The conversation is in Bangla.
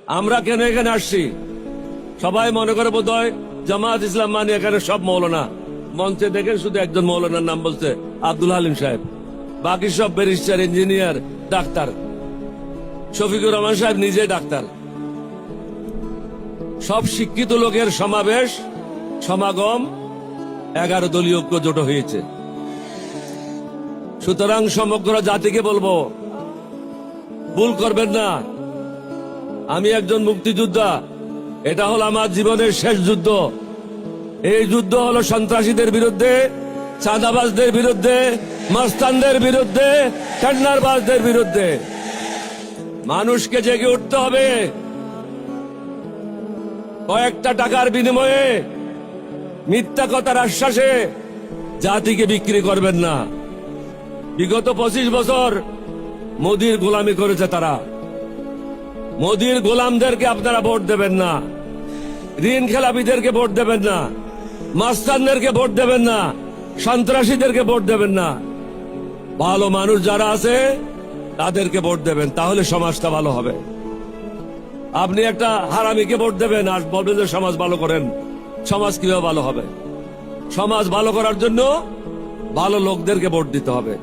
আমরা কেন এখানে আসছি? সবাই মনে করে বোধহয় জামাত ইসলাম মানে এখানে সব মৌলানা। মঞ্চে দেখেন শুধু একজন মৌলানার নাম বলছে, আব্দুল হালিম সাহেব। বাকি সব barrister, engineer, doctor. Shafiqur Rahman সাহেব নিজে ডাক্তার। সব শিক্ষিত লোকের সমাবেশ, সমাগম, 11 দলীয় ঐক্য জোট হয়েছে। সুতরাং সমগ্র জাতিকে বলবো, ভুল করবেন না। আমি একজন মুক্তিযোদ্ধা, এটা হলো আমার জীবনের শেষ যুদ্ধ। এই যুদ্ধ হলো সন্ত্রাসীদের বিরুদ্ধে, চাঁদাবাজদের বিরুদ্ধে, মাস্তানদের বিরুদ্ধে, টেন্ডারবাজদের বিরুদ্ধে। মানুষকে জেগে উঠতে হবে। কয়েকটা টাকার বিনিময়ে, মিথ্যা কথার আশ্বাসে জাতিকে বিক্রি করবেন না। বিগত 25 বছর মোদির গোলামি করেছে তারা। মোদির গোলামদেরকে আপনারা ভোট দেবেন না, ঋণ খেলাপিদেরকে ভোট দেবেন না, মাস্তানদেরকে ভোট দেবেন না, সন্ত্রাসীদেরকে ভোট দেবেন না। ভালো মানুষ যারা আছে তাদেরকে ভোট দেবেন, তাহলে সমাজটা ভালো হবে। আপনি একটা হারামিকে ভোট দেবেন আর বলবেন যে সমাজ ভালো করেন। সমাজ কিভাবে ভালো হবে? সমাজ ভালো করার জন্য ভালো লোকদেরকে ভোট দিতে হবে।